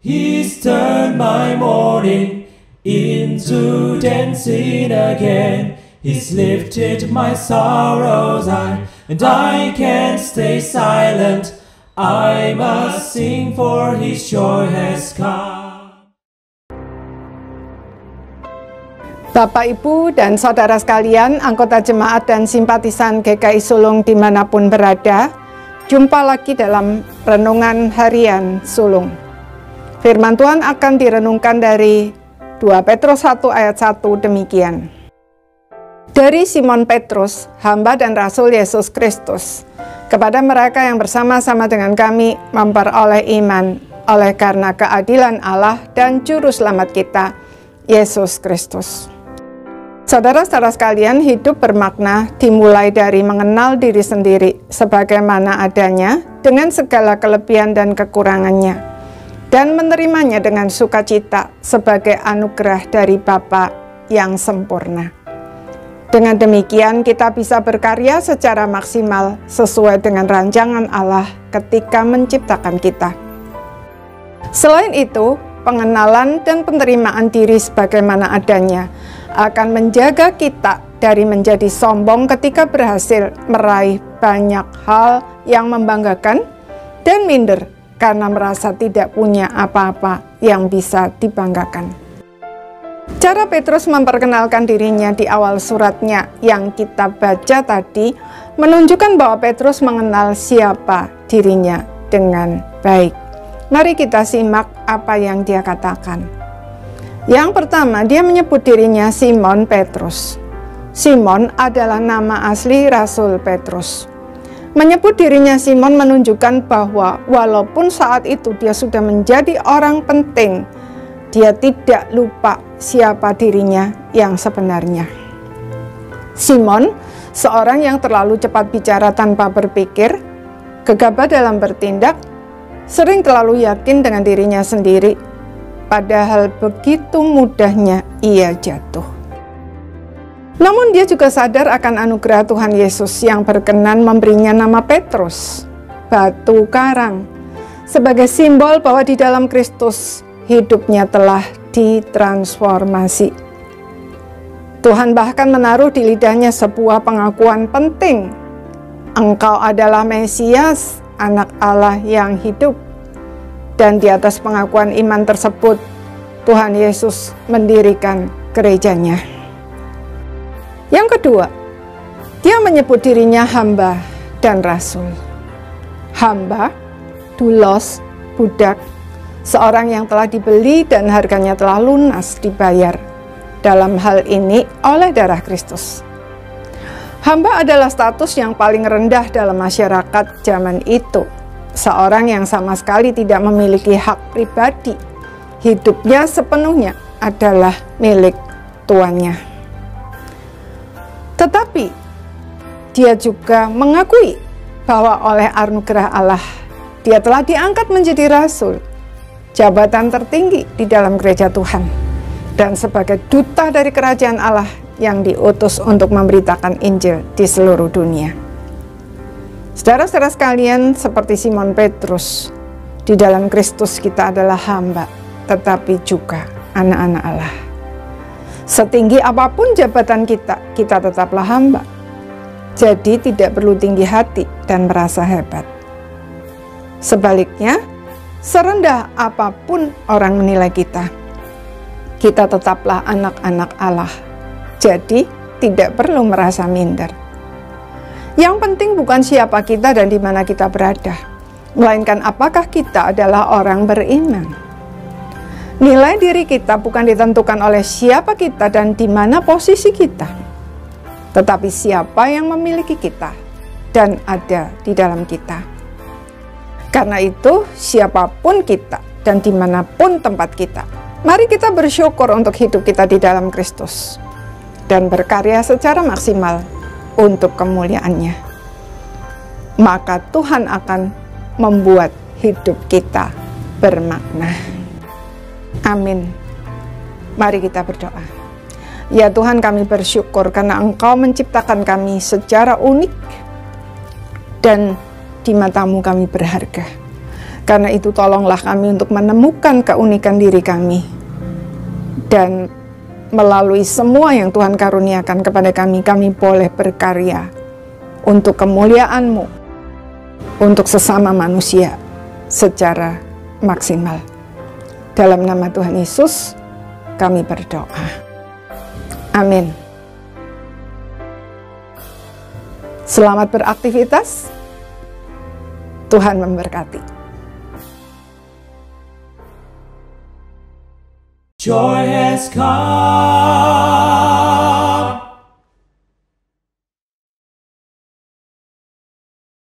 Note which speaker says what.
Speaker 1: He's turned my mourning into dancing again. He's lifted my sorrows high, and I can't stay silent. I must sing, for His joy has come.
Speaker 2: Bapak, Ibu, dan Saudara sekalian, anggota jemaat dan simpatisan GKI Sulung dimanapun berada, jumpa lagi dalam Renungan Harian Sulung. Firman Tuhan akan direnungkan dari 2 Petrus 1 ayat 1 demikian. Dari Simon Petrus, hamba dan rasul Yesus Kristus, kepada mereka yang bersama-sama dengan kami memperoleh iman oleh karena keadilan Allah dan Juru Selamat kita, Yesus Kristus. Saudara-saudara sekalian, hidup bermakna dimulai dari mengenal diri sendiri sebagaimana adanya dengan segala kelebihan dan kekurangannya, dan menerimanya dengan sukacita sebagai anugerah dari Bapa yang sempurna. Dengan demikian kita bisa berkarya secara maksimal sesuai dengan rancangan Allah ketika menciptakan kita. Selain itu, pengenalan dan penerimaan diri sebagaimana adanya akan menjaga kita dari menjadi sombong ketika berhasil meraih banyak hal yang membanggakan dan minder karena merasa tidak punya apa-apa yang bisa dibanggakan. Cara Petrus memperkenalkan dirinya di awal suratnya yang kita baca tadi menunjukkan bahwa Petrus mengenal siapa dirinya dengan baik. Mari kita simak apa yang dia katakan. Yang pertama, dia menyebut dirinya Simon Petrus. Simon adalah nama asli Rasul Petrus. Menyebut dirinya Simon menunjukkan bahwa walaupun saat itu dia sudah menjadi orang penting, dia tidak lupa siapa dirinya yang sebenarnya. Simon, seorang yang terlalu cepat bicara tanpa berpikir, gegabah dalam bertindak, sering terlalu yakin dengan dirinya sendiri, padahal begitu mudahnya ia jatuh. Namun dia juga sadar akan anugerah Tuhan Yesus yang berkenan memberinya nama Petrus, batu karang, sebagai simbol bahwa di dalam Kristus hidupnya telah ditransformasi. Tuhan bahkan menaruh di lidahnya sebuah pengakuan penting. Engkau adalah Mesias, Anak Allah yang hidup. Dan di atas pengakuan iman tersebut, Tuhan Yesus mendirikan gerejanya. Yang kedua, dia menyebut dirinya hamba dan rasul. Hamba, doulos, budak, seorang yang telah dibeli dan harganya telah lunas dibayar, dalam hal ini oleh darah Kristus. Hamba adalah status yang paling rendah dalam masyarakat zaman itu. Seorang yang sama sekali tidak memiliki hak pribadi, hidupnya sepenuhnya adalah milik tuannya. Tetapi dia juga mengakui bahwa oleh anugerah Allah dia telah diangkat menjadi rasul, jabatan tertinggi di dalam gereja Tuhan, dan sebagai duta dari kerajaan Allah yang diutus untuk memberitakan Injil di seluruh dunia. Saudara-saudara sekalian, seperti Simon Petrus, di dalam Kristus kita adalah hamba, tetapi juga anak-anak Allah. Setinggi apapun jabatan kita, kita tetaplah hamba. Jadi tidak perlu tinggi hati dan merasa hebat. Sebaliknya, serendah apapun orang menilai kita, kita tetaplah anak-anak Allah. Jadi tidak perlu merasa minder. Yang penting bukan siapa kita dan di mana kita berada, melainkan apakah kita adalah orang beriman. Nilai diri kita bukan ditentukan oleh siapa kita dan di mana posisi kita, tetapi siapa yang memiliki kita dan ada di dalam kita. Karena itu, siapapun kita dan dimanapun tempat kita, mari kita bersyukur untuk hidup kita di dalam Kristus dan berkarya secara maksimal untuk kemuliaannya. Maka Tuhan akan membuat hidup kita bermakna. Amin. Mari kita berdoa. Ya Tuhan, kami bersyukur karena Engkau menciptakan kami secara unik dan di mata-Mu kami berharga. Karena itu tolonglah kami untuk menemukan keunikan diri kami, dan melalui semua yang Tuhan karuniakan kepada kami, kami boleh berkarya untuk kemuliaan-Mu, untuk sesama manusia secara maksimal. Dalam nama Tuhan Yesus kami berdoa. Amin. Selamat beraktivitas. Tuhan memberkati.
Speaker 1: Joy has come.